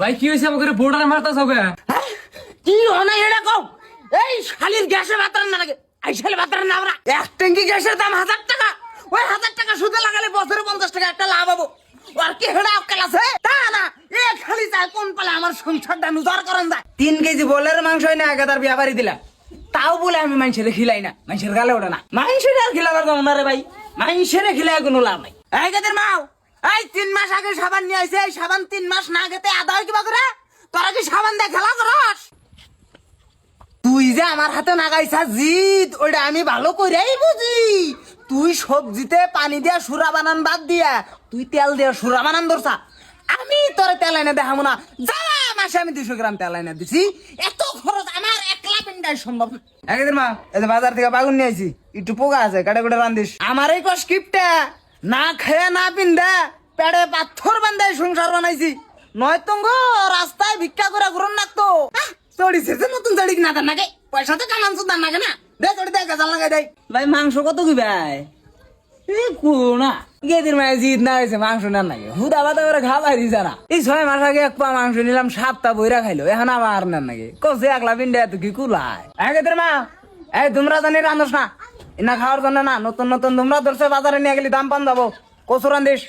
ভাই কি হয়েছে আমাকে বোর্ডারে মারতা সবে? কি হনা এটা কও? এই শালির গ্যাসে বাতার না লাগে, এই শালি বাতার না আমরা এক ট্যাঙ্কি গ্যাসের দাম 1000 টাকা। ওই 1000 টাকা সুদে লাগালে বছরে 50 টাকা একটা লাভ হবো। আর কি হেডা আক্কেল আছে তা না, এ খালি চায় কোন পালে আমার সংসারটা নুজার করেন যায়। 3 কেজি বলের মাংস না আগে তার বিয়া বাড়ি দিলা, তাও বলে আমি মানুষের খিলাই না, মানুষের গালে ওঠে না। মানুষের আর খিলাবার দাম না রে ভাই, মানুষের খিলাই কোনো লাভ নাই। এই গেদের মাও, এই 3 মাস আগে সাবান নিয়ে আইছে, এই সাবান 3 মাস না গেতে আদা হয় কিবা করে? তোরা কি সাবান দিয়ে খেলা করস? তুই যে আমার হাতে নাগাইছা জিদ, ওইটা আমি ভালো করেই বুঝি। তুই সবজিতে পানি দিয়া সুরা বানান বাদ দিয়া তুই তেল দিয়া সুরা বানান ধরছা। আমি তোরে তেল এনে দেখাবো না, যা মাসে আমি 200 গ্রাম তেল এনে দিছি। এত খরচ আমার একলা পিন্ডাই সম্ভব না। একদিন মা, এই যে বাজার থেকে বাগুন নিয়ে আইছি, একটু পোকা আছে, কাটে কুটে রান্ধিস। আমার এই কষ্টিপটা না খেয়ে না পিন্দা পেড়ে পাথর বান্ধাই সংসার বানাইছি। নয় তো রাস্তায় ভিক্ষা করে ঘুরন লাগতো। চড়িছে যে নতুন চড়ি কিনা তার নাকি পয়সা তো কামান সুদার নাকি না, দে চড়ি দে গাজাল লাগাই দেয়। ভাই মাংস কত কি ভাই? না গেদির মায়ের জিদ না হয়েছে মাংস না নাকি হুদা বাদা করে খাবার দিছে না। এই 6 মাস আগে 1 পা মাংস নিলাম, 7টা বইরা খাইলো, এখন আবার না নাকি কষে একলা পিন্ডে এত কি কুলায়। গেদের মা, এই তোমরা জানি রান্ধস না, না খাওয়ার জন্য না, নতুন নতুন তোমরা ধরছে বাজারে নিয়ে গেলি দাম পান যাবো, কচু রান্ধিস।